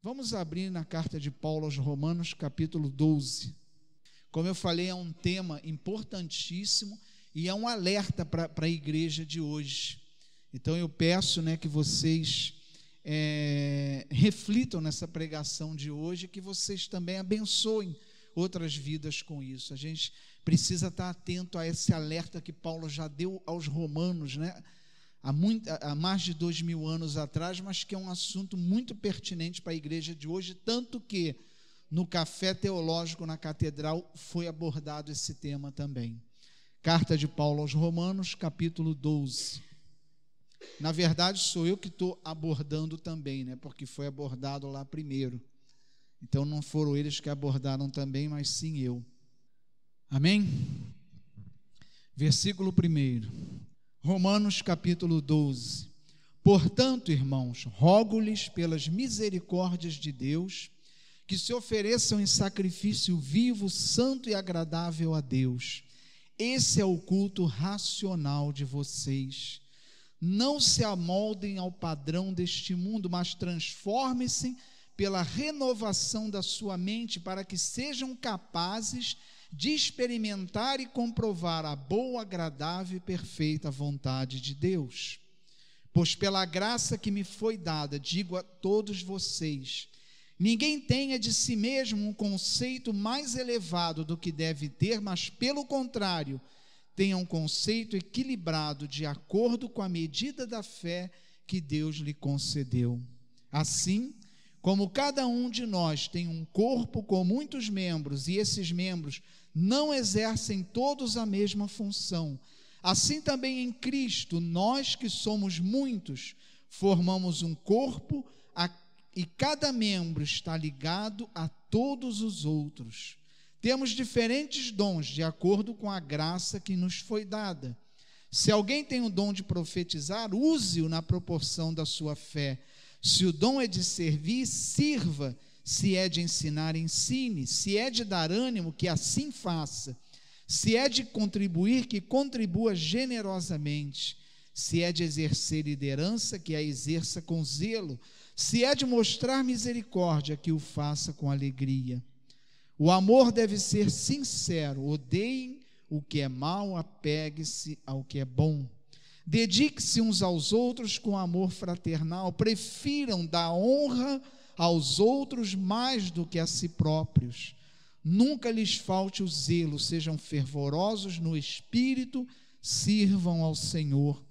Vamos abrir na carta de Paulo aos Romanos, capítulo 12. Como eu falei, é um tema importantíssimo e é um alerta para a igreja de hoje. Então eu peço, que vocês reflitam nessa pregação de hoje, que vocês também abençoem outras vidas com isso. A gente precisa estar atento a esse alerta que Paulo já deu aos romanos, há mais de 2000 anos atrás, mas que é um assunto muito pertinente para a igreja de hoje, tanto que no café teológico na catedral foi abordado esse tema também. Carta de Paulo aos Romanos, capítulo 12. Na verdade, sou eu que estou abordando também, porque foi abordado lá primeiro. Então, não foram eles que abordaram também, mas sim eu. Amém? Versículo 1. Romanos, capítulo 12. Portanto, irmãos, rogo-lhes pelas misericórdias de Deus, que se ofereçam em sacrifício vivo, santo e agradável a Deus. Esse é o culto racional de vocês. Não se amoldem ao padrão deste mundo, mas transformem-se pela renovação da sua mente, para que sejam capazes de experimentar e comprovar a boa, agradável e perfeita vontade de Deus. Pois pela graça que me foi dada, digo a todos vocês, ninguém tenha de si mesmo um conceito mais elevado do que deve ter, mas pelo contrário, tenha um conceito equilibrado de acordo com a medida da fé que Deus lhe concedeu. Assim, como cada um de nós tem um corpo com muitos membros, e esses membros não exercem todos a mesma função, assim também em Cristo, nós que somos muitos, formamos um corpo e cada membro está ligado a todos os outros. Temos diferentes dons de acordo com a graça que nos foi dada. Se alguém tem o dom de profetizar, use-o na proporção da sua fé. Se o dom é de servir, sirva. Se é de ensinar, ensine. Se é de dar ânimo, que assim faça. Se é de contribuir, que contribua generosamente. Se é de exercer liderança, que a exerça com zelo. Se é de mostrar misericórdia, que o faça com alegria. O amor deve ser sincero. Odeiem o que é mau, apegue-se ao que é bom. Dedique-se uns aos outros com amor fraternal. Prefiram dar honra aos outros mais do que a si próprios. Nunca lhes falte o zelo, sejam fervorosos no espírito, sirvam ao Senhor.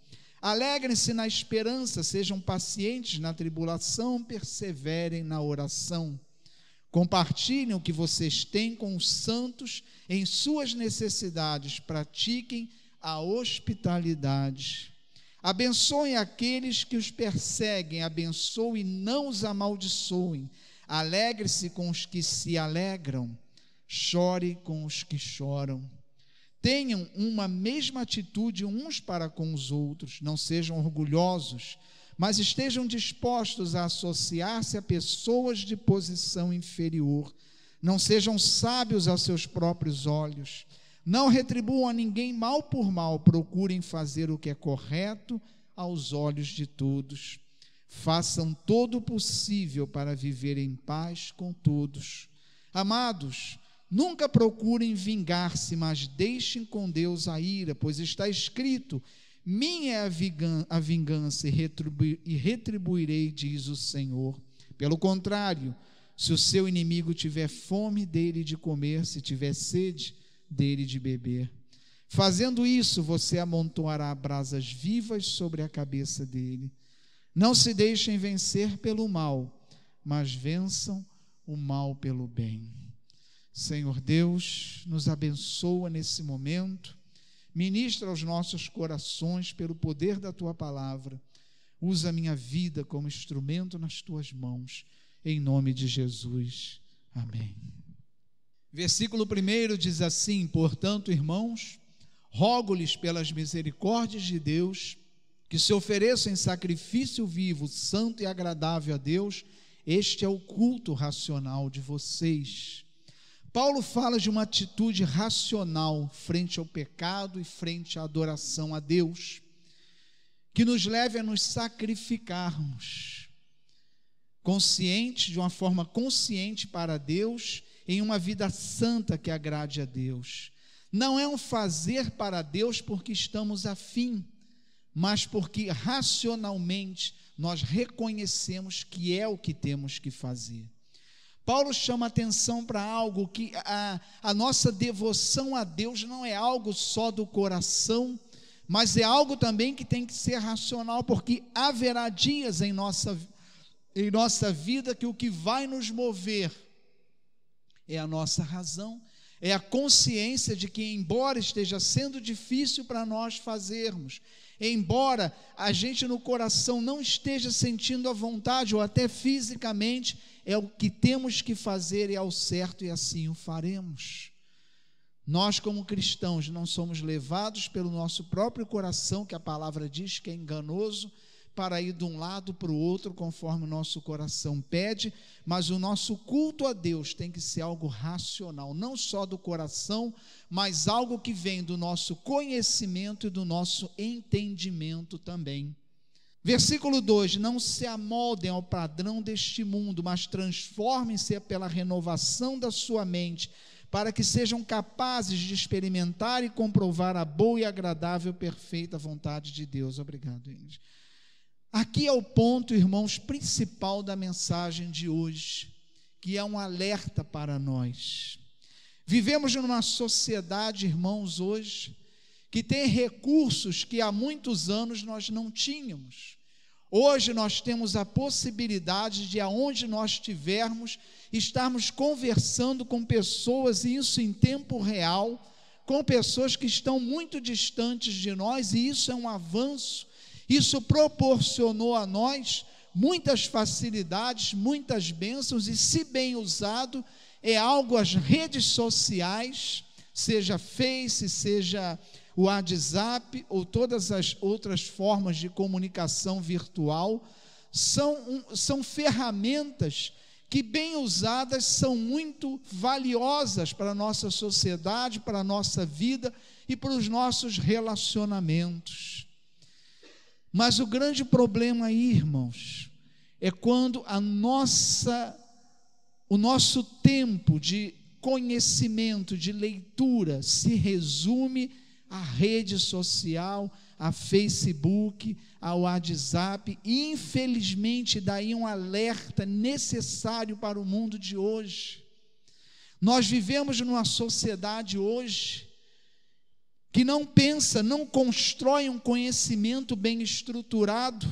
Alegrem-se na esperança, sejam pacientes na tribulação, perseverem na oração. Compartilhem o que vocês têm com os santos em suas necessidades, pratiquem a hospitalidade. Abençoem aqueles que os perseguem, abençoem e não os amaldiçoem. Alegre-se com os que se alegram, chore com os que choram. Tenham uma mesma atitude uns para com os outros, não sejam orgulhosos, mas estejam dispostos a associar-se a pessoas de posição inferior. Não sejam sábios aos seus próprios olhos. Não retribuam a ninguém mal por mal, procurem fazer o que é correto aos olhos de todos. Façam todo o possível para viver em paz com todos. Amados, nunca procurem vingar-se, mas deixem com Deus a ira, pois está escrito: minha é a vingança e retribuirei, diz o Senhor. Pelo contrário, se o seu inimigo tiver fome, dele de comer, se tiver sede, dele de beber. Fazendo isso, você amontoará brasas vivas sobre a cabeça dele. Não se deixem vencer pelo mal, mas vençam o mal pelo bem. Senhor Deus, nos abençoa nesse momento, ministra aos nossos corações pelo poder da Tua palavra. Usa a minha vida como instrumento nas Tuas mãos, em nome de Jesus. Amém. Versículo 1 diz assim: portanto, irmãos, rogo-lhes pelas misericórdias de Deus, que se ofereçam em sacrifício vivo, santo e agradável a Deus, este é o culto racional de vocês. Paulo fala de uma atitude racional frente ao pecado e frente à adoração a Deus, que nos leve a nos sacrificarmos. consciente, de uma forma consciente para Deus, em uma vida santa que agrade a Deus. Não é um fazer para Deus porque estamos afim, mas porque racionalmente nós reconhecemos que é o que temos que fazer. Paulo chama atenção para algo que a nossa devoção a Deus não é algo só do coração, mas é algo também que tem que ser racional, porque haverá dias em nossa vida que o que vai nos mover é a nossa razão, é a consciência de que, embora esteja sendo difícil para nós fazermos, embora a gente no coração não esteja sentindo a vontade, ou até fisicamente, é o que temos que fazer, é ao certo, e assim o faremos. Nós, como cristãos, não somos levados pelo nosso próprio coração, que a palavra diz que é enganoso, para ir de um lado para o outro, conforme o nosso coração pede, mas o nosso culto a Deus tem que ser algo racional, não só do coração, mas algo que vem do nosso conhecimento e do nosso entendimento também. Versículo 2: não se amoldem ao padrão deste mundo, mas transformem-se pela renovação da sua mente, para que sejam capazes de experimentar e comprovar a boa e agradável, perfeita vontade de Deus. Obrigado, Inês. Aqui é o ponto, irmãos, principal da mensagem de hoje, que é um alerta para nós. Vivemos numa sociedade, irmãos, hoje, que tem recursos que há muitos anos nós não tínhamos. Hoje nós temos a possibilidade de, aonde nós estivermos, estarmos conversando com pessoas, e isso em tempo real, com pessoas que estão muito distantes de nós, e isso é um avanço. Isso proporcionou a nós muitas facilidades, muitas bênçãos, e se bem usado, é algo, as redes sociais, seja Face, seja o WhatsApp, ou todas as outras formas de comunicação virtual, são ferramentas que, bem usadas, são muito valiosas para a nossa sociedade, para a nossa vida e para os nossos relacionamentos. Mas o grande problema aí, irmãos, é quando o nosso tempo de conhecimento, de leitura, se resume à rede social, a Facebook, ao WhatsApp, e infelizmente daí um alerta necessário para o mundo de hoje. Nós vivemos numa sociedade hoje que não pensa, não constrói um conhecimento bem estruturado,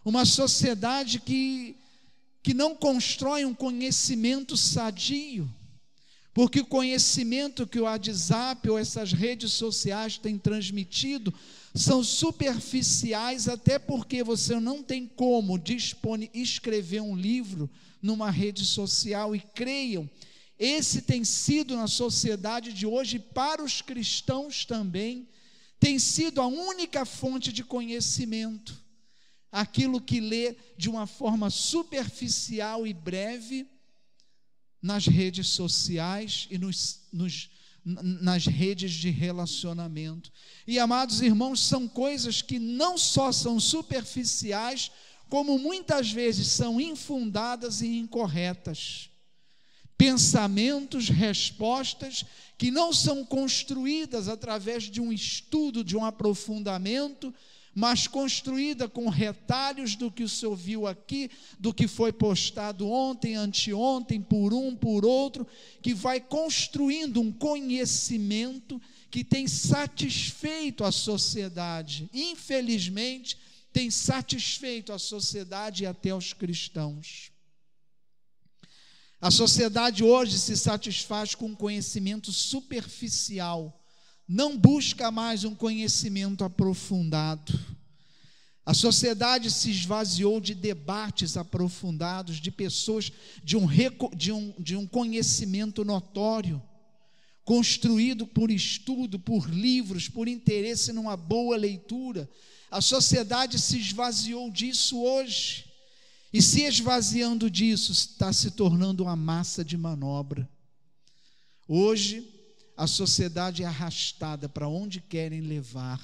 uma sociedade que não constrói um conhecimento sadio, porque o conhecimento que o WhatsApp ou essas redes sociais têm transmitido são superficiais, até porque você não tem como escrever um livro numa rede social, e creiam, esse tem sido na sociedade de hoje, para os cristãos também, tem sido a única fonte de conhecimento, aquilo que lê de uma forma superficial e breve nas redes sociais e nas redes de relacionamento. E, amados irmãos, são coisas que não só são superficiais, como muitas vezes são infundadas e incorretas. Pensamentos, respostas que não são construídas através de um estudo, de um aprofundamento, mas construída com retalhos do que o senhor viu aqui, do que foi postado ontem, anteontem, por um, por outro, que vai construindo um conhecimento que tem satisfeito a sociedade. Infelizmente, tem satisfeito a sociedade e até os cristãos. A sociedade hoje se satisfaz com um conhecimento superficial, não busca mais um conhecimento aprofundado. A sociedade se esvaziou de debates aprofundados, de pessoas de um conhecimento notório, construído por estudo, por livros, por interesse numa boa leitura. A sociedade se esvaziou disso hoje. E se esvaziando disso, está se tornando uma massa de manobra. Hoje, a sociedade é arrastada para onde querem levar,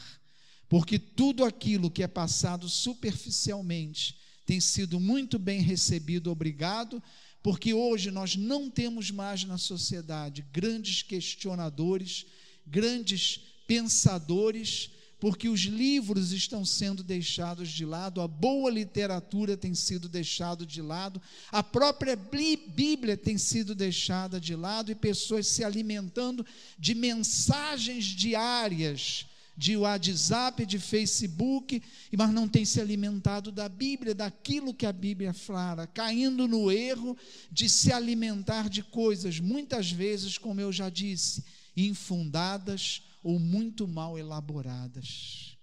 porque tudo aquilo que é passado superficialmente tem sido muito bem recebido, obrigado, porque hoje nós não temos mais na sociedade grandes questionadores, grandes pensadores, porque os livros estão sendo deixados de lado, a boa literatura tem sido deixada de lado, a própria Bíblia tem sido deixada de lado, e pessoas se alimentando de mensagens diárias, de WhatsApp, de Facebook, mas não tem se alimentado da Bíblia, daquilo que a Bíblia fala, caindo no erro de se alimentar de coisas, muitas vezes, como eu já disse, infundadas ou muito mal elaboradas.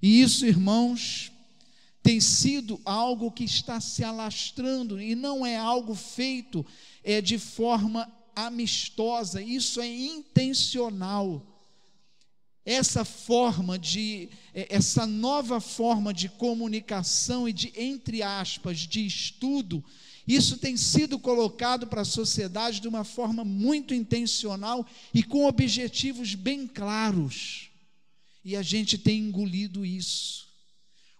E isso, irmãos, tem sido algo que está se alastrando, e não é algo feito de forma amistosa, isso é intencional. Essa nova forma de comunicação e de, entre aspas, de estudo, isso tem sido colocado para a sociedade de uma forma muito intencional e com objetivos bem claros, e a gente tem engolido isso.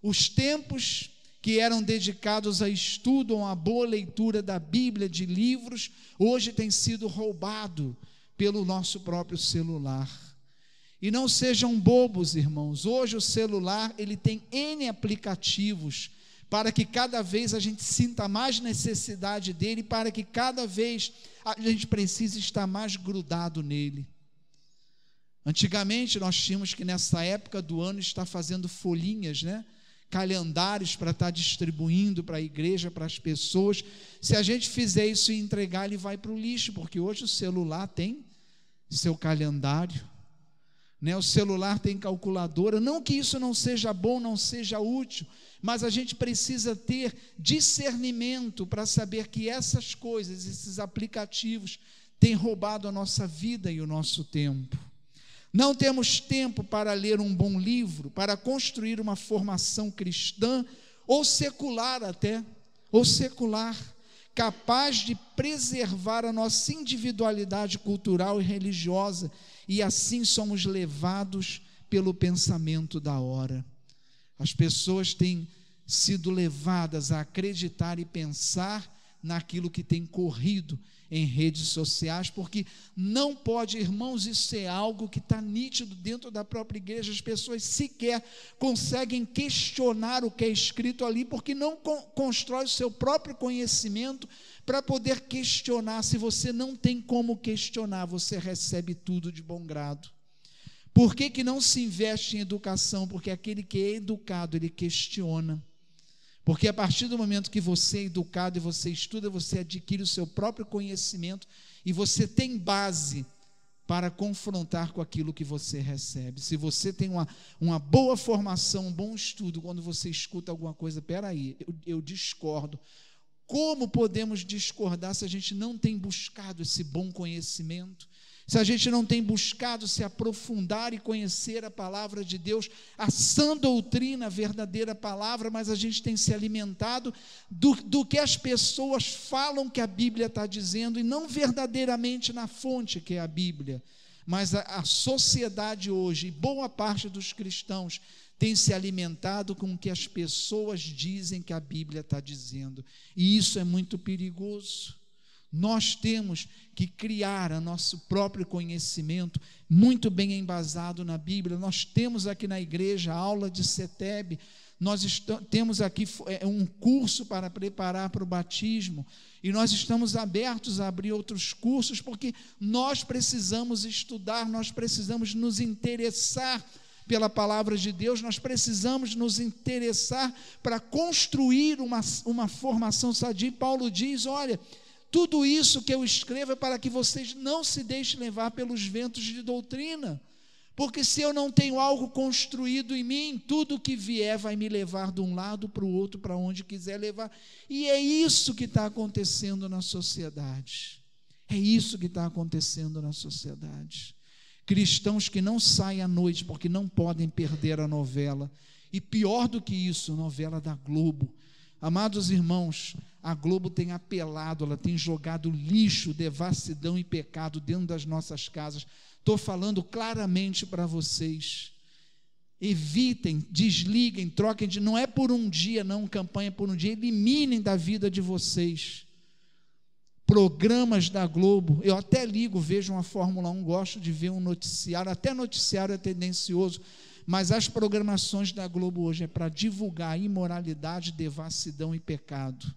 Os tempos que eram dedicados a estudo, a uma boa leitura da Bíblia, de livros, hoje tem sido roubado pelo nosso próprio celular. E não sejam bobos, irmãos, hoje o celular, ele tem N aplicativos, para que cada vez a gente sinta mais necessidade dele, para que cada vez a gente precise estar mais grudado nele. Antigamente nós tínhamos que nessa época do ano estar fazendo folhinhas, calendários para estar distribuindo para a igreja, para as pessoas. Se a gente fizer isso e entregar, ele vai para o lixo, porque hoje o celular tem seu calendário, o celular tem calculadora. Não que isso não seja bom, não seja útil, mas a gente precisa ter discernimento para saber que essas coisas, esses aplicativos, têm roubado a nossa vida e o nosso tempo. Não temos tempo para ler um bom livro, para construir uma formação cristã, ou secular até, capaz de preservar a nossa individualidade cultural e religiosa, e assim somos levados pelo pensamento da hora. As pessoas têm sido levadas a acreditar e pensar naquilo que tem corrido em redes sociais, porque não pode, irmãos, isso é algo que está nítido dentro da própria igreja. As pessoas sequer conseguem questionar o que é escrito ali, porque não constrói o seu próprio conhecimento para poder questionar. Se você não tem como questionar, você recebe tudo de bom grado. Por que não se investe em educação? Porque aquele que é educado, ele questiona. Porque a partir do momento que você é educado e você estuda, você adquire o seu próprio conhecimento e você tem base para confrontar com aquilo que você recebe. Se você tem uma boa formação, um bom estudo, quando você escuta alguma coisa, peraí, eu discordo. Como podemos discordar se a gente não tem buscado esse bom conhecimento? Se a gente não tem buscado se aprofundar e conhecer a palavra de Deus, a sã doutrina, a verdadeira palavra, mas a gente tem se alimentado do que as pessoas falam que a Bíblia está dizendo, e não verdadeiramente na fonte que é a Bíblia. Mas a sociedade hoje, e boa parte dos cristãos, tem se alimentado com o que as pessoas dizem que a Bíblia está dizendo, e isso é muito perigoso. Nós temos que criar o nosso próprio conhecimento, muito bem embasado na Bíblia. Nós temos aqui na igreja a aula de CETEB, nós temos aqui um curso para preparar para o batismo, e nós estamos abertos a abrir outros cursos, porque nós precisamos estudar, nós precisamos nos interessar pela palavra de Deus, nós precisamos nos interessar para construir uma formação sadia. Paulo diz, olha, tudo isso que eu escrevo é para que vocês não se deixem levar pelos ventos de doutrina, porque se eu não tenho algo construído em mim, tudo que vier vai me levar de um lado para o outro, para onde quiser levar, e é isso que está acontecendo na sociedade, cristãos que não saem à noite, porque não podem perder a novela, e pior do que isso, a novela da Globo. Amados irmãos, a Globo tem apelado, ela tem jogado lixo, devassidão e pecado dentro das nossas casas. Estou falando claramente para vocês. evitem, desliguem, troquem de, não é por um dia, não, campanha por um dia, eliminem da vida de vocês programas da Globo. Eu até ligo, vejo uma Fórmula 1, gosto de ver um noticiário, até noticiário é tendencioso, mas as programações da Globo hoje é para divulgar imoralidade, devassidão e pecado,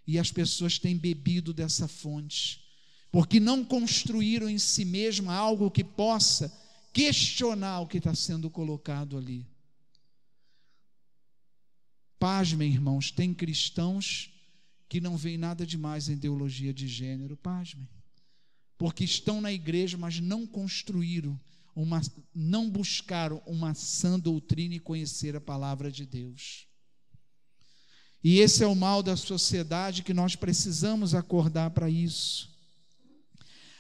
e as pessoas têm bebido dessa fonte, porque não construíram em si mesma algo que possa questionar o que está sendo colocado ali. Pasmem, irmãos, tem cristãos que não veem nada demais em ideologia de gênero, pasmem, porque estão na igreja, mas não construíram, não buscaram uma sã doutrina e conhecer a palavra de Deus. E esse é o mal da sociedade, que nós precisamos acordar para isso.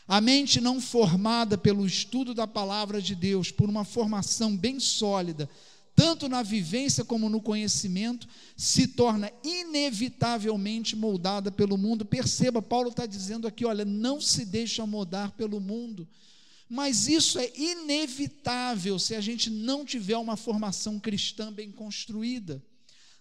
A mente não formada pelo estudo da palavra de Deus, por uma formação bem sólida, tanto na vivência como no conhecimento, se torna inevitavelmente moldada pelo mundo. Perceba, Paulo está dizendo aqui, olha, não se deixa moldar pelo mundo, mas isso é inevitável se a gente não tiver uma formação cristã bem construída.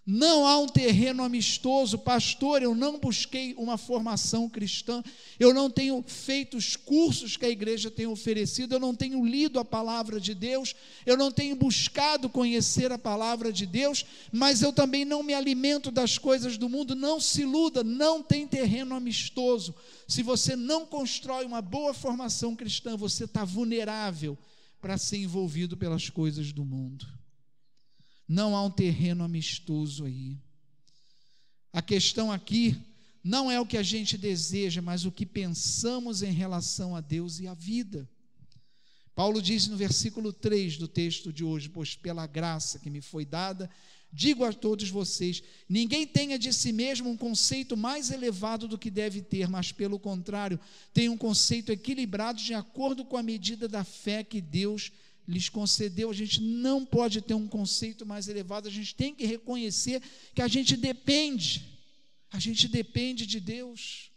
Não há um terreno amistoso, pastor, eu não busquei uma formação cristã, eu não tenho feito os cursos que a igreja tem oferecido, eu não tenho lido a palavra de Deus, eu não tenho buscado conhecer a palavra de Deus, mas eu também não me alimento das coisas do mundo. Não se iluda, não tem terreno amistoso. Se você não constrói uma boa formação cristã, você está vulnerável para ser envolvido pelas coisas do mundo. Não há um terreno amistoso aí. A questão aqui não é o que a gente deseja, mas o que pensamos em relação a Deus e à vida. Paulo diz no versículo 3 do texto de hoje: pois pela graça que me foi dada, digo a todos vocês, ninguém tenha de si mesmo um conceito mais elevado do que deve ter, mas pelo contrário, tenha um conceito equilibrado de acordo com a medida da fé que Deus lhes concedeu. A gente não pode ter um conceito mais elevado, a gente tem que reconhecer que a gente depende de Deus.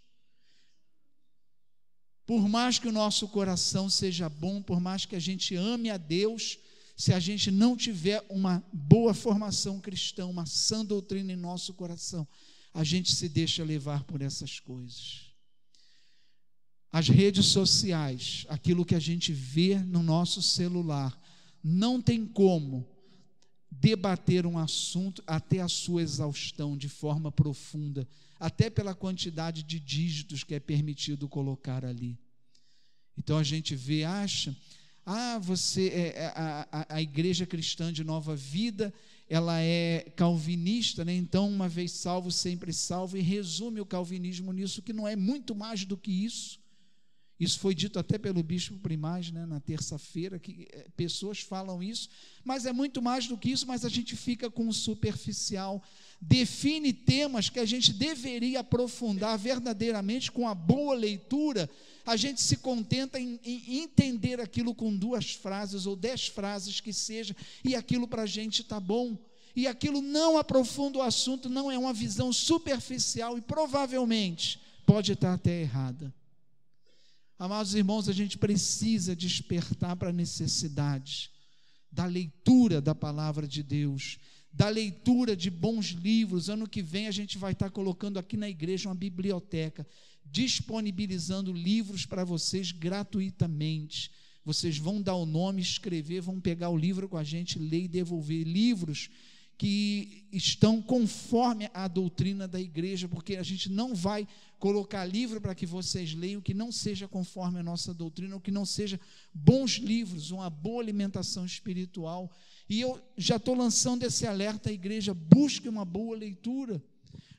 Por mais que o nosso coração seja bom, por mais que a gente ame a Deus, se a gente não tiver uma boa formação cristã, uma sã doutrina em nosso coração, a gente se deixa levar por essas coisas. As redes sociais, aquilo que a gente vê no nosso celular, não tem como debater um assunto até a sua exaustão, de forma profunda, até pela quantidade de dígitos que é permitido colocar ali. Então a gente vê, acha, a igreja cristã de Nova Vida, ela é calvinista, né? Então uma vez salvo, sempre salvo, e resume o calvinismo nisso, que não é muito mais do que isso. Isso foi dito até pelo bispo Primaz, né, na terça-feira, que pessoas falam isso, mas é muito mais do que isso, mas a gente fica com o superficial, define temas que a gente deveria aprofundar verdadeiramente com a boa leitura. A gente se contenta em entender aquilo com 2 frases ou 10 frases que seja, e aquilo para a gente está bom, e aquilo não aprofunda o assunto, não é uma visão superficial e provavelmente pode estar até errada. Amados irmãos, a gente precisa despertar para a necessidade da leitura da palavra de Deus, da leitura de bons livros. Ano que vem a gente vai estar colocando aqui na igreja uma biblioteca, disponibilizando livros para vocês gratuitamente. Vocês vão dar o nome, escrever, vão pegar o livro com a gente, ler e devolver. Livros que estão conforme a doutrina da igreja, porque a gente não vai colocar livro para que vocês leiam que não seja conforme a nossa doutrina, ou que não seja bons livros, uma boa alimentação espiritual. E eu já estou lançando esse alerta à igreja: busque uma boa leitura,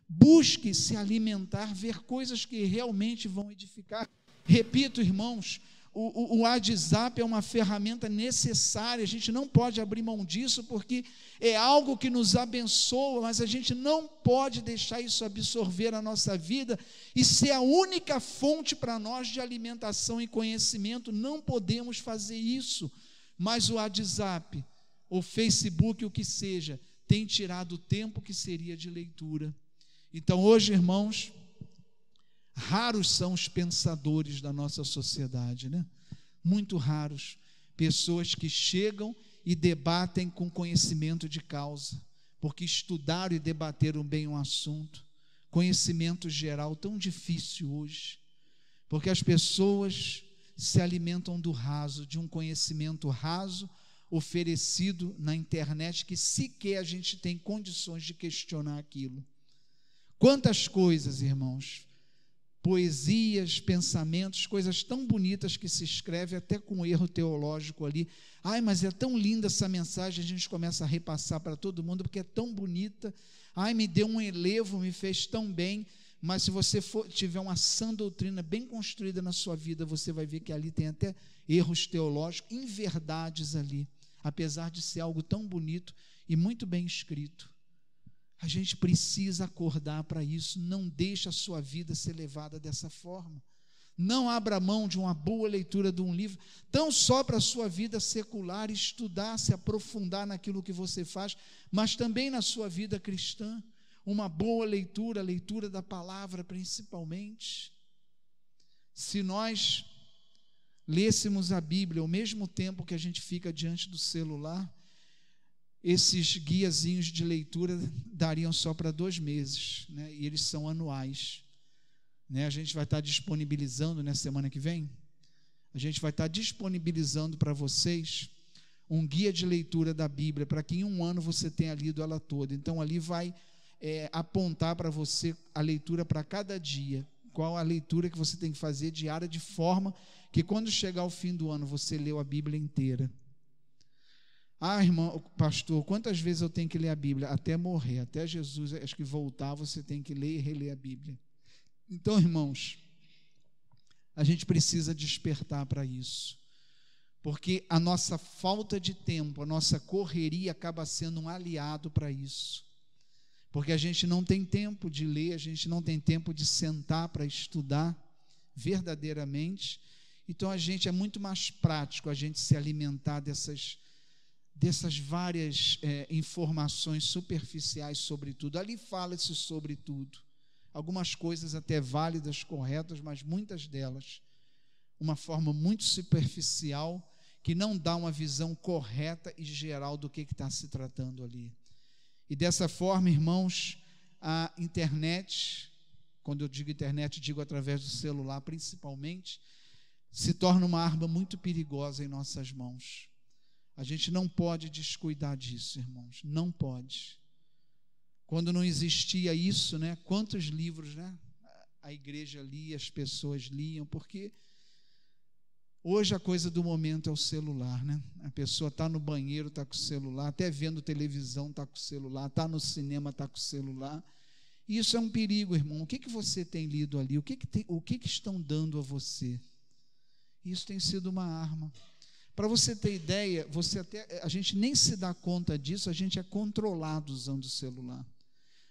busque se alimentar, ver coisas que realmente vão edificar. Repito, irmãos, o WhatsApp é uma ferramenta necessária, a gente não pode abrir mão disso, porque é algo que nos abençoa, mas a gente não pode deixar isso absorver a nossa vida e ser a única fonte para nós de alimentação e conhecimento. Não podemos fazer isso, mas o WhatsApp, o Facebook, o que seja, tem tirado o tempo que seria de leitura. Então hoje, irmãos, raros são os pensadores da nossa sociedade, né? Muito raros, pessoas que chegam e debatem com conhecimento de causa, porque estudaram e debateram bem um assunto. Conhecimento geral tão difícil hoje, porque as pessoas se alimentam do raso, de um conhecimento raso oferecido na internet, que sequer a gente tem condições de questionar aquilo. Quantas coisas, irmãos, poesias, pensamentos, coisas tão bonitas que se escreve até com erro teológico ali. Ai, mas é tão linda essa mensagem, a gente começa a repassar para todo mundo, porque é tão bonita. Ai, me deu um elevo, me fez tão bem. Mas se você tiver uma sã doutrina bem construída na sua vida, você vai ver que ali tem até erros teológicos, inverdades ali, apesar de ser algo tão bonito e muito bem escrito. A gente precisa acordar para isso. Não deixe a sua vida ser levada dessa forma. Não abra mão de uma boa leitura de um livro, tão só para a sua vida secular, estudar, se aprofundar naquilo que você faz, mas também na sua vida cristã. Uma boa leitura, a leitura da palavra principalmente. Se nós lêssemos a Bíblia ao mesmo tempo que a gente fica diante do celular, esses guiazinhos de leitura dariam só para 2 meses, né? E eles são anuais, né? A gente vai estar disponibilizando na semana que vem, a gente vai estar disponibilizando para vocês um guia de leitura da Bíblia, para que em 1 ano você tenha lido ela toda. Então ali vai apontar para você a leitura para cada dia, qual a leitura que você tem que fazer diária, de forma que quando chegar ao fim do ano você leu a Bíblia inteira. Ah, irmão, pastor, quantas vezes eu tenho que ler a Bíblia? Até morrer, até Jesus, acho que voltar, você tem que ler e reler a Bíblia. Então, irmãos, a gente precisa despertar para isso, porque a nossa falta de tempo, a nossa correria acaba sendo um aliado para isso, porque a gente não tem tempo de ler, a gente não tem tempo de sentar para estudar verdadeiramente. Então a gente é muito mais prático a gente se alimentar dessas várias informações superficiais sobre tudo. Ali fala-se sobre tudo, algumas coisas até válidas, corretas, mas muitas delas uma forma muito superficial, que não dá uma visão correta e geral do que está se tratando ali. E dessa forma, irmãos, a internet, quando eu digo internet, digo através do celular principalmente, se torna uma arma muito perigosa em nossas mãos. A gente não pode descuidar disso, irmãos, não pode. Quando não existia isso, né, quantos livros, né, a igreja lia, as pessoas liam, porque hoje a coisa do momento é o celular, né? A pessoa está no banheiro, está com o celular, até vendo televisão está com o celular, está no cinema, está com o celular. E isso é um perigo, irmão. O que você tem lido ali? O que estão dando a você? Isso tem sido uma arma. Para você ter ideia, a gente nem se dá conta disso, a gente é controlado usando o celular.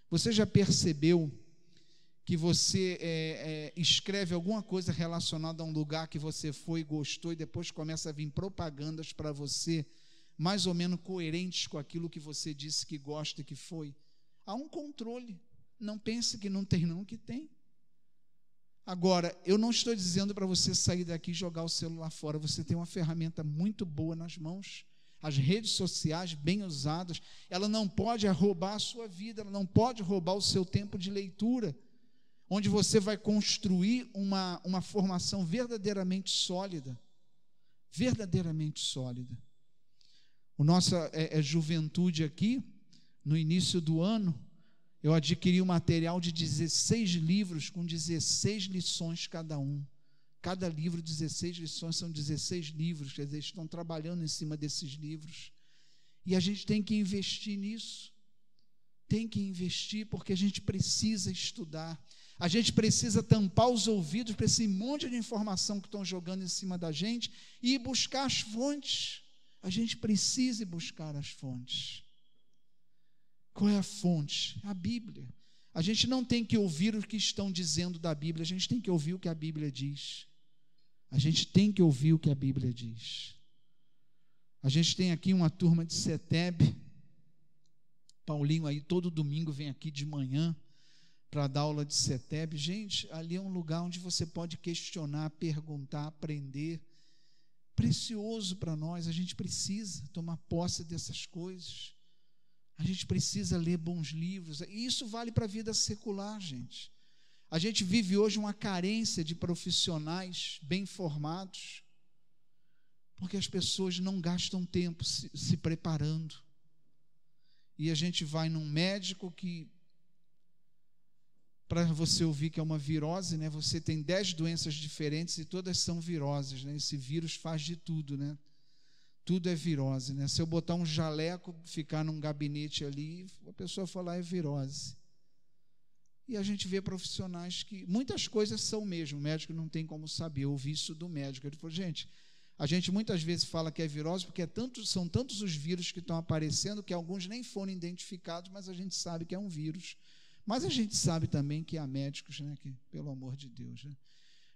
Você já percebeu que você escreve alguma coisa relacionada a um lugar que você foi e gostou, e depois começa a vir propagandas para você, mais ou menos coerentes com aquilo que você disse que gosta e que foi? Há um controle. Não pense que não tem, não, que tem. Agora, eu não estou dizendo para você sair daqui e jogar o celular fora. Você tem uma ferramenta muito boa nas mãos. As redes sociais, bem usadas, ela não pode roubar a sua vida, ela não pode roubar o seu tempo de leitura, onde você vai construir uma formação verdadeiramente sólida. Verdadeiramente sólida. O nossa juventude aqui, no início do ano, eu adquiri um material de 16 livros, com 16 lições cada um. Cada livro, 16 lições, são 16 livros, quer dizer, estão trabalhando em cima desses livros. E a gente tem que investir nisso. Tem que investir, porque a gente precisa estudar. A gente precisa tampar os ouvidos para esse monte de informação que estão jogando em cima da gente e buscar as fontes. A gente precisa buscar as fontes. Qual é a fonte? A Bíblia. A gente não tem que ouvir o que estão dizendo da Bíblia, a gente tem que ouvir o que a Bíblia diz. A gente tem que ouvir o que a Bíblia diz. A gente tem aqui uma turma de CETEB. Paulinho aí todo domingo vem aqui de manhã para dar aula de CETEB. Gente, ali é um lugar onde você pode questionar, perguntar, aprender. precioso para nós. A gente precisa tomar posse dessas coisas. A gente precisa ler bons livros. E isso vale para a vida secular, gente. A gente vive hoje uma carência de profissionais bem formados, porque as pessoas não gastam tempo se preparando. E a gente vai num médico que, para você ouvir que é uma virose, né? Você tem 10 doenças diferentes e todas são viroses, né? Esse vírus faz de tudo, né? Tudo é virose, né? Se eu botar um jaleco, ficar num gabinete ali, a pessoa falar é virose. E a gente vê profissionais que, muitas coisas são mesmo, o médico não tem como saber. Eu ouvi isso do médico, ele falou, gente, a gente muitas vezes fala que é virose, porque são tantos os vírus que estão aparecendo, que alguns nem foram identificados, mas a gente sabe que é um vírus. Mas a gente sabe também que há médicos, né, que, pelo amor de Deus, né?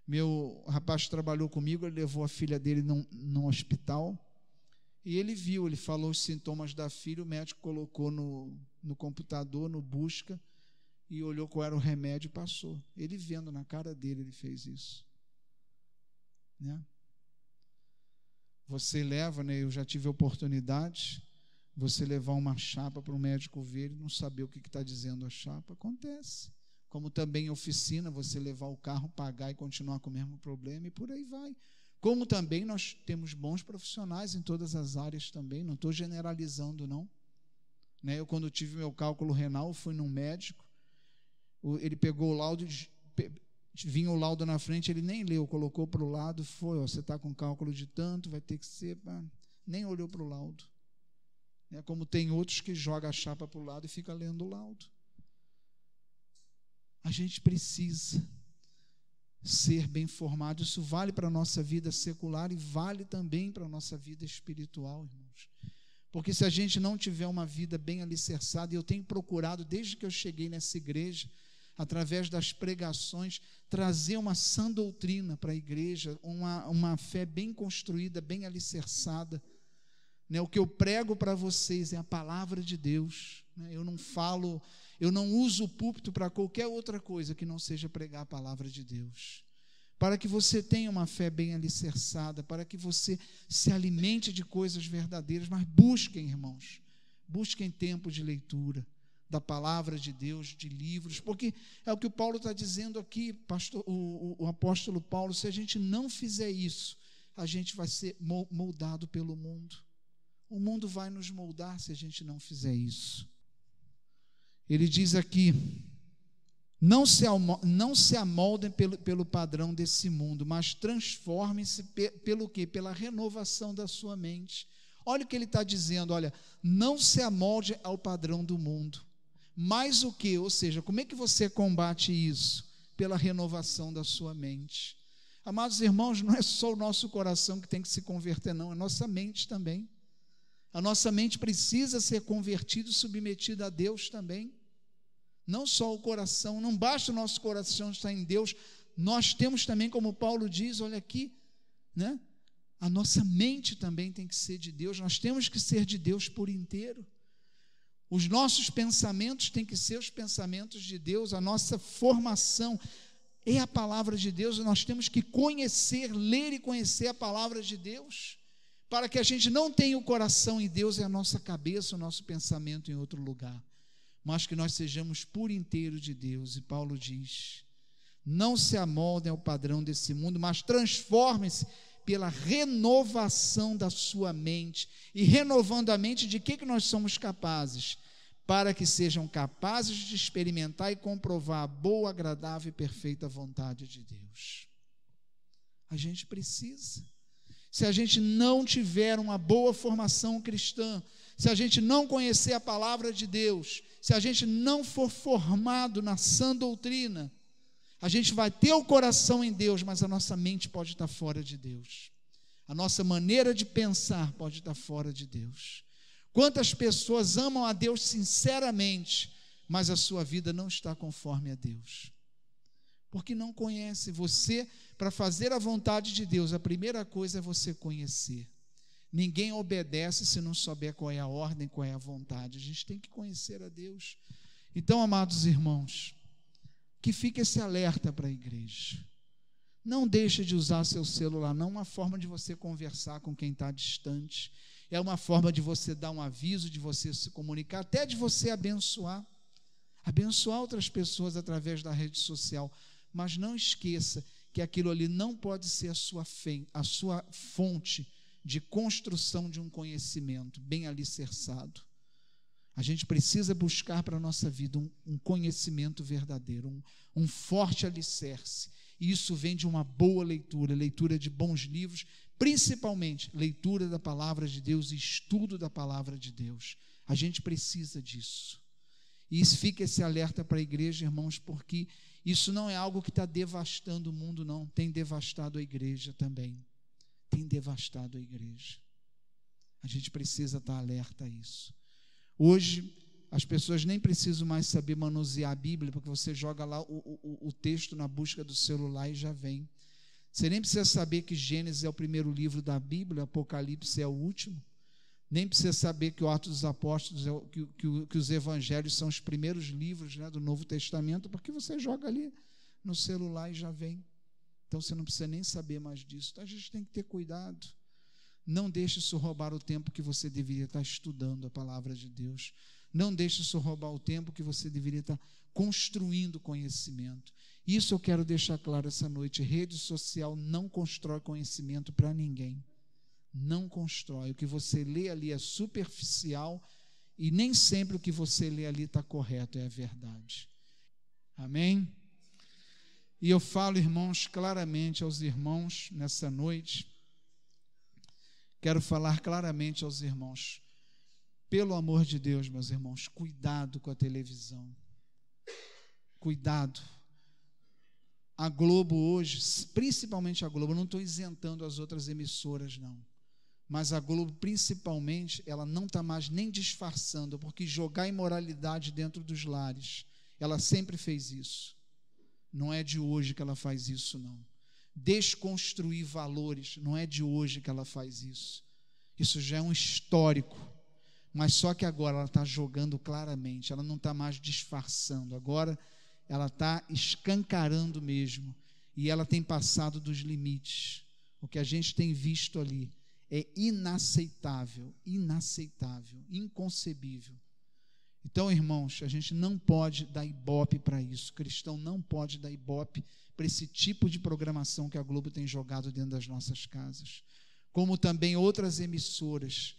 Meu rapaz que trabalhou comigo, ele levou a filha dele num hospital, e ele falou os sintomas da filha, o médico colocou no computador, no busca, e olhou qual era o remédio e passou. Ele vendo na cara dele, ele fez isso. Né? Você leva, né, eu já tive a oportunidade, você levar uma chapa para o médico ver e não saber o que está dizendo a chapa, acontece. Como também em oficina, você levar o carro, pagar e continuar com o mesmo problema, e por aí vai. Como também nós temos bons profissionais em todas as áreas também, não estou generalizando não. Né? Eu quando tive meu cálculo renal, fui num médico, ele pegou o laudo, vinha o laudo na frente, ele nem leu, colocou para o lado, foi, ó, você está com cálculo de tanto, vai ter que ser, nem olhou para o laudo. Né? Como tem outros que jogam a chapa para o lado e fica lendo o laudo. A gente precisa ser bem formado, isso vale para a nossa vida secular e vale também para a nossa vida espiritual, irmãos. Porque se a gente não tiver uma vida bem alicerçada, e eu tenho procurado, desde que eu cheguei nessa igreja, através das pregações, trazer uma sã doutrina para a igreja, uma fé bem construída, bem alicerçada. Né? O que eu prego para vocês é a palavra de Deus. Né? Eu não uso o púlpito para qualquer outra coisa que não seja pregar a palavra de Deus. Para que você tenha uma fé bem alicerçada, para que você se alimente de coisas verdadeiras, mas busquem, irmãos, busquem tempo de leitura da palavra de Deus, de livros, porque é o que o Paulo está dizendo aqui, o apóstolo Paulo, se a gente não fizer isso, a gente vai ser moldado pelo mundo. O mundo vai nos moldar se a gente não fizer isso. Ele diz aqui, não se amoldem pelo padrão desse mundo, mas transformem-se pelo quê? Pela renovação da sua mente. Olha o que ele está dizendo, olha, não se amolde ao padrão do mundo. Mas o que? Ou seja, como é que você combate isso? Pela renovação da sua mente. Amados irmãos, não é só o nosso coração que tem que se converter, não, é a nossa mente também. A nossa mente precisa ser convertida e submetida a Deus também. Não só o coração, não basta o nosso coração estar em Deus, nós temos também, como Paulo diz, olha aqui, né? A nossa mente também tem que ser de Deus, nós temos que ser de Deus por inteiro. Os nossos pensamentos têm que ser os pensamentos de Deus, a nossa formação é a palavra de Deus, e nós temos que conhecer, ler e conhecer a palavra de Deus, para que a gente não tenha o coração em Deus e a nossa cabeça, o nosso pensamento em outro lugar, mas que nós sejamos por inteiro de Deus. E Paulo diz, não se amoldem ao padrão desse mundo, mas transformem-se pela renovação da sua mente, e renovando a mente de que nós somos capazes, para que sejam capazes de experimentar e comprovar a boa, agradável e perfeita vontade de Deus. A gente precisa. Se a gente não tiver uma boa formação cristã, se a gente não conhecer a palavra de Deus, se a gente não for formado na sã doutrina, a gente vai ter o coração em Deus, mas a nossa mente pode estar fora de Deus. A nossa maneira de pensar pode estar fora de Deus. Quantas pessoas amam a Deus sinceramente, mas a sua vida não está conforme a Deus? Porque não conhece. Você, para fazer a vontade de Deus, a primeira coisa é você conhecer. Ninguém obedece se não souber qual é a ordem, qual é a vontade. A gente tem que conhecer a Deus. Então, amados irmãos, que fique esse alerta para a igreja. Não deixe de usar seu celular, não é uma forma de você conversar com quem está distante, é uma forma de você dar um aviso, de você se comunicar, até de você abençoar outras pessoas através da rede social, mas não esqueça que aquilo ali não pode ser a sua fonte de construção de um conhecimento bem alicerçado. A gente precisa buscar para a nossa vida um conhecimento verdadeiro, um forte alicerce. E isso vem de uma boa leitura de bons livros, principalmente leitura da palavra de Deus e estudo da palavra de Deus. A gente precisa disso. E fica esse alerta para a igreja, irmãos, porque isso não é algo que está devastando o mundo, não. Tem devastado a igreja também. Tem devastado a igreja. A gente precisa estar alerta a isso. Hoje, as pessoas nem precisam mais saber manusear a Bíblia, porque você joga lá o texto na busca do celular e já vem. Você nem precisa saber que Gênesis é o primeiro livro da Bíblia, Apocalipse é o último. Nem precisa saber que o Atos dos Apóstolos, que os Evangelhos são os primeiros livros, né, do Novo Testamento, porque você joga ali no celular e já vem. Então você não precisa nem saber mais disso. Então a gente tem que ter cuidado. Não deixe isso roubar o tempo que você deveria estar estudando a palavra de Deus. Não deixe isso roubar o tempo que você deveria estar construindo conhecimento. Isso eu quero deixar claro essa noite. Rede social não constrói conhecimento para ninguém. Não constrói. O que você lê ali é superficial e nem sempre o que você lê ali está correto, é a verdade. Amém? E eu falo, irmãos, claramente aos irmãos nessa noite. Quero falar claramente aos irmãos, pelo amor de Deus, meus irmãos, cuidado com a televisão, cuidado. A Globo hoje, principalmente a Globo, eu não estou isentando as outras emissoras, não, mas a Globo principalmente, ela não está mais nem disfarçando, porque jogar imoralidade dentro dos lares, ela sempre fez isso, não é de hoje que ela faz isso, não. Desconstruir valores, não é de hoje que ela faz isso. Isso já é um histórico, mas só que agora ela está jogando claramente, ela não está mais disfarçando, agora ela está escancarando mesmo, e ela tem passado dos limites. O que a gente tem visto ali é inaceitável, inconcebível. Então, irmãos, a gente não pode dar ibope para isso, o cristão não pode dar ibope para esse tipo de programação que a Globo tem jogado dentro das nossas casas, como também outras emissoras.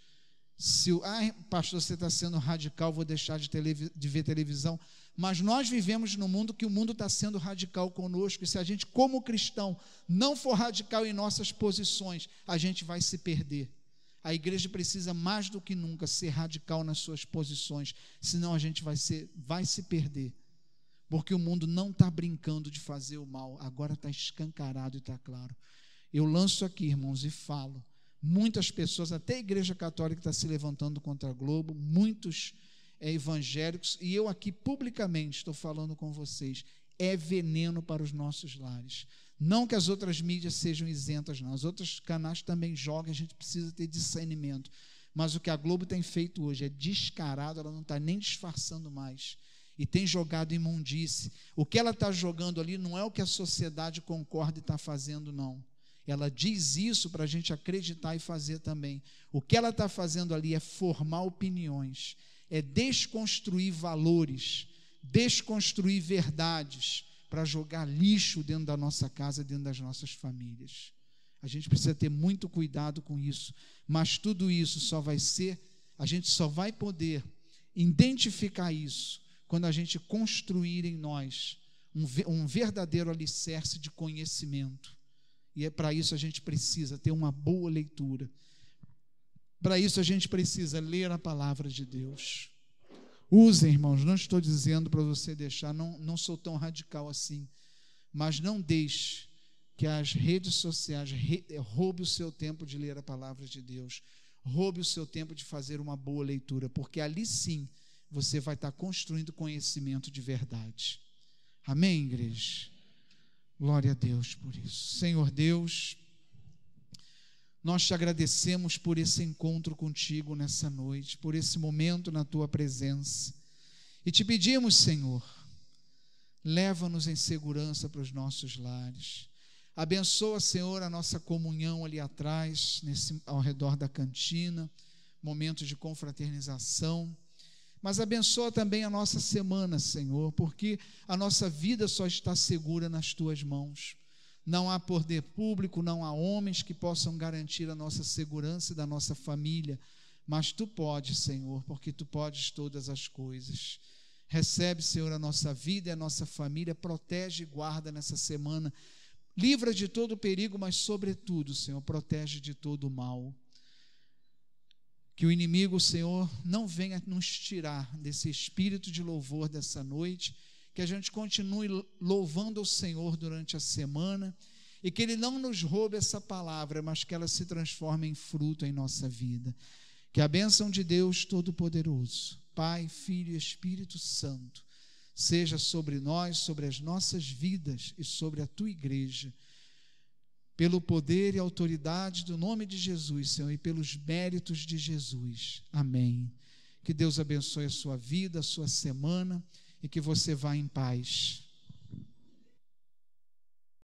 Pastor, você está sendo radical, vou deixar de ver televisão, mas nós vivemos num mundo que o mundo está sendo radical conosco, e se a gente, como cristão, não for radical em nossas posições, a gente vai se perder. A igreja precisa mais do que nunca ser radical nas suas posições, senão a gente vai se perder. Porque o mundo não está brincando de fazer o mal, agora está escancarado e está claro. Eu lanço aqui, irmãos, e falo, muitas pessoas, até a igreja católica está se levantando contra a Globo, muitos evangélicos, e eu aqui publicamente estou falando com vocês, é veneno para os nossos lares. Não que as outras mídias sejam isentas, não, as outras canais também jogam, a gente precisa ter discernimento, mas o que a Globo tem feito hoje é descarado, ela não está nem disfarçando mais, e tem jogado imundície. O que ela está jogando ali não é o que a sociedade concorda e está fazendo, não. Ela diz isso para a gente acreditar e fazer também. O que ela está fazendo ali é formar opiniões, é desconstruir valores, desconstruir verdades, para jogar lixo dentro da nossa casa, dentro das nossas famílias. A gente precisa ter muito cuidado com isso, mas tudo isso a gente só vai poder identificar isso quando a gente construir em nós um verdadeiro alicerce de conhecimento. E é para isso a gente precisa ter uma boa leitura. Para isso a gente precisa ler a palavra de Deus. Usem, irmãos, não estou dizendo para você deixar, não sou tão radical assim, mas não deixe que as redes sociais roube o seu tempo de ler a palavra de Deus, roube o seu tempo de fazer uma boa leitura, porque ali sim você vai estar construindo conhecimento de verdade. Amém, igreja? Glória a Deus por isso. Senhor Deus, nós te agradecemos por esse encontro contigo nessa noite, por esse momento na tua presença, e te pedimos, Senhor, leva-nos em segurança para os nossos lares, Abençoa, Senhor, a nossa comunhão ali atrás, ao redor da cantina, momentos de confraternização. Mas abençoa também a nossa semana, Senhor, porque a nossa vida só está segura nas Tuas mãos. Não há poder público, não há homens que possam garantir a nossa segurança e da nossa família, mas Tu podes, Senhor, porque Tu podes todas as coisas. Recebe, Senhor, a nossa vida e a nossa família, protege e guarda nessa semana, livra de todo perigo, mas sobretudo, Senhor, protege de todo o mal. Que o inimigo, Senhor, não venha nos tirar desse espírito de louvor dessa noite, que a gente continue louvando o Senhor durante a semana e que Ele não nos roube essa palavra, mas que ela se transforme em fruto em nossa vida. Que a bênção de Deus Todo-Poderoso, Pai, Filho e Espírito Santo, seja sobre nós, sobre as nossas vidas e sobre a Tua igreja, pelo poder e autoridade do nome de Jesus, Senhor, e pelos méritos de Jesus. Amém. Que Deus abençoe a sua vida, a sua semana, e que você vá em paz.